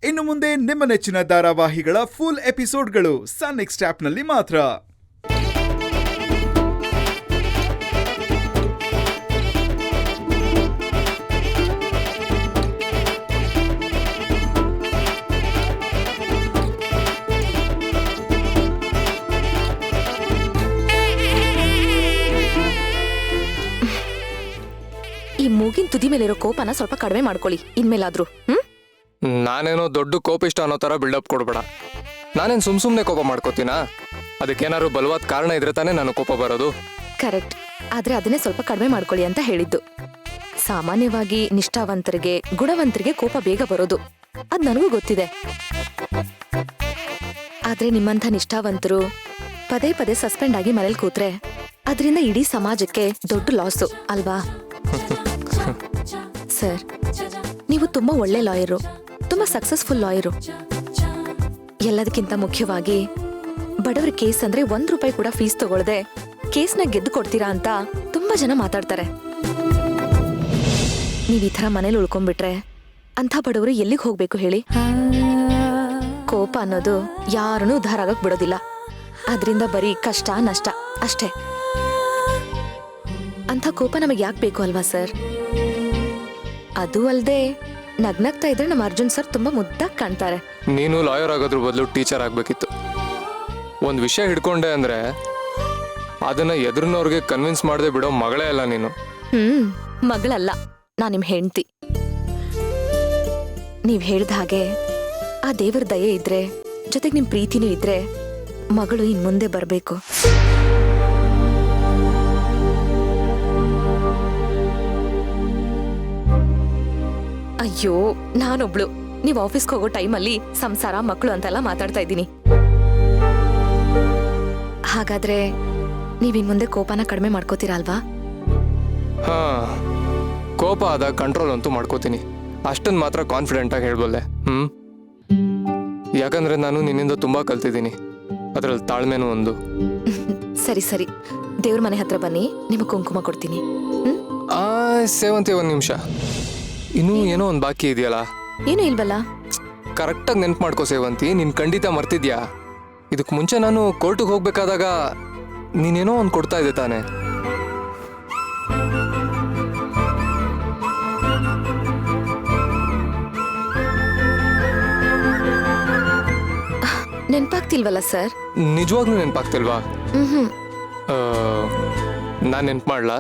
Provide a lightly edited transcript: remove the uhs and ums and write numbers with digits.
ಇನ್ನು ಮುಂದೆ ನಿಮ್ಮ ನೆಚ್ಚಿನ ಧಾರಾವಾಹಿಗಳ ಫುಲ್ ಎಪಿಸೋಡ್ಗಳು ಸನ್ ನೆಕ್ಸ್ಟ್ ಆಪ್ನಲ್ಲಿ ಮಾತ್ರ. ಈ ಮೂಗಿನ ತುದಿ ಮೇಲಿರೋ ಕೋಪನ ಸ್ವಲ್ಪ ಕಡಿಮೆ ಮಾಡ್ಕೊಳ್ಳಿ ಇನ್ಮೇಲಾದ್ರೂ. ನಾನೇನೋ ದೊಡ್ಡ ಕೋಪಿಷ್ಟ ಅನ್ನೋ ತರ ಬಿಲ್ಡಪ್ ಕೊಡ್ಬೇಡ. ನಾನೇನು ಸುಮ್ನೆ ಕೋಪ ಮಾಡ್ಕೋತೀನಾ? ಅದಕ್ಕೇನಾದ್ರು ಬಲವಾದ ಕಾರಣ ಇದ್ರೆ ತಾನೇ ನಾನು ಕೋಪ ಬರೋದು. ಕರೆಕ್ಟ್, ಆದ್ರೆ ಅದನ್ನೇ ಸ್ವಲ್ಪ ಕಡಿಮೆ ಮಾಡ್ಕೊಳ್ಳಿ ಅಂತ ಹೇಳಿದ್ದು. ಸಾಮಾನ್ಯವಾಗಿ ನಿಷ್ಠಾವಂತರಿಗೆ ಗುಣವಂತರಿಗೆ ಕೋಪ ಬೇಗ ಬರೋದು, ಅದ್ ನನಗೂ ಗೊತ್ತಿದೆ. ಆದ್ರೆ ನಿಮ್ಮಂಥ ನಿಷ್ಠಾವಂತರು ಪದೇ ಪದೇ ಸಸ್ಪೆಂಡ್ ಆಗಿ ಮನೇಲಿ ಕೂತ್ರೆ ಅದರಿಂದ ಇಡೀ ಸಮಾಜಕ್ಕೆ ದೊಡ್ಡ ಲಾಸು ಅಲ್ವಾ? ಸರ್, ನೀವು ತುಂಬಾ ಒಳ್ಳೆ ಲಾಯರು, ತುಂಬಾ ಸಕ್ಸಸ್ಫುಲ್ ಲಾಯರು. ಎಲ್ಲದಕ್ಕಿಂತ ಮುಖ್ಯವಾಗಿ ಬಡವರ ಕೇಸ್ ಅಂದ್ರೆ ₹1 ಕೂಡ ಫೀಸ್ ತಗೊಳ್ಳದೆ ಕೇಸ್ನ ಗೆದ್ದು ಕೊಡ್ತೀರಾ ಅಂತ ತುಂಬಾ ಜನ ಮಾತಾಡ್ತಾರೆ. ನೀವ್ ಈ ತರ ಮನೇಲಿ ಉಳ್ಕೊಂಡ್ಬಿಟ್ರೆ ಅಂಥ ಬಡವರು ಎಲ್ಲಿಗೆ ಹೋಗ್ಬೇಕು ಹೇಳಿ? ಕೋಪ ಅನ್ನೋದು ಯಾರನ್ನೂ ಉದ್ಧಾರ ಆಗಕ್ ಬಿಡೋದಿಲ್ಲ. ಅದ್ರಿಂದ ಬರೀ ಕಷ್ಟ ನಷ್ಟ ಅಷ್ಟೇ. ಅಂಥ ಕೋಪ ನಮಗೆ ಯಾಕೆ ಬೇಕು ಅಲ್ವಾ ಸರ್? ಅದು ಅಲ್ದೆ ನಗ್ನಗ್ತಾ ಇದ್ರೆ ನಮ್ಮ ಅರ್ಜುನ್ ಸರ್ ತುಂಬಾ ಮುದ್ದಾಗಿ ಕಾಣ್ತಾರೆ. ನೀನು ಲಾಯರ್ ಆಗೋದ್ರ ಬದಲು ಟೀಚರ್ ಆಗ್ಬೇಕಿತ್ತು. ಒಂದ್ ವಿಷಯ ಹಿಡ್ಕೊಂಡೆ ಅಂದ್ರೆ ಅದನ್ನ ಎದುರಿನವ್ರಿಗೆ ಕನ್ವಿನ್ಸ್ ಮಾಡದೆ ಬಿಡೋ ಮಗಳೇ ಅಲ್ಲ ನೀನು. ಮಗಳಲ್ಲ, ನಾನ್ ನಿಮ್ ಹೆಂಡ್ತಿ. ನೀವ್ ಹೇಳ್ದ ಹಾಗೆ ಆ ದೇವರ ದಯೆ ಇದ್ರೆ, ಜೊತೆಗೆ ನಿಮ್ ಪ್ರೀತಿನೂ ಇದ್ರೆ ಮಗಳು ಇನ್ ಮುಂದೆ ಬರ್ಬೇಕು. ಅಯ್ಯೋ, ನಾನೊಬ್ಳು ನೀವ್ ಆಫೀಸ್ಗೆ ಹೋಗೋ ಟೈಮಲ್ಲಿ ಸಂಸಾರ ಮಕ್ಕಳು ಅಂತೆಲ್ಲ ಮಾತಾಡ್ತಾ ಇದ್ದೀನಿ. ಹಾಗಾದ್ರೆ ನೀವಿನ್ ಮುಂದೆ ಕೋಪನ ಕಡಿಮೆ ಮಾಡ್ಕೋತೀರಾ ಅಲ್ವಾ? ಹಾ, ಕೋಪ ಆದಾಗ ಕಂಟ್ರೋಲ್ ಅಂತೂ ಮಾಡ್ಕೋತೀನಿ. ಅಷ್ಟನ್ ಮಾತ್ರ ಕಾನ್ಫಿಡೆಂಟ್ ಆಗಿ ಹೇಳ್ಬಲ್ಲೆ. ಯಾಕಂದ್ರೆ ನಾನು ನಿನ್ನಿಂದ ತುಂಬಾ ಕಲ್ತಿದ್ದೀನಿ, ಅದ್ರಲ್ಲಿ ತಾಳ್ಮೆನೂ ಒಂದು. ಸರಿ ಸರಿ, ದೇವ್ರ ಮನೆ ಹತ್ರ ಬನ್ನಿ, ನಿಮಗೆ ಕುಂಕುಮ ಕೊಡ್ತೀನಿ. ಸೇವಂತಿ, ಒಂದ್ ನಿಮಿಷ, ಇನ್ನೂ ಏನೋ ಒಂದು ಬಾಕಿ ಇದೆಯಲ್ಲ? ಏನು ಇಲ್ವಲ್ಲ? ಕರೆಕ್ಟಾಗಿ ನೆನ್ಪು ಮಾಡ್ಕೋ ಸೇವಂತಿ, ನೀನ್ ಖಂಡಿತ ಮರ್ತಿದ್ಯಾ? ಇದಕ್ಕೆ ಮುಂಚೆ ನಾನು ಕೋರ್ಟಿಗೆ ಹೋಗ್ಬೇಕಾದಾಗ ನೀನೇನೋ ಒಂದು ಕೊಡ್ತಾ ಇದ್ದೆ ತಾನೆ? ನೆನ್ಪಾಗ್ತಿಲ್ವಲ್ಲ ಸರ್? ನಿಜವಾಗ್ಲೂ ನೆನ್ಪಾಗ್ತಿಲ್ವಾ? ನಾನ್ ನೆನ್ಪು ಮಾಡ್ಲಾ?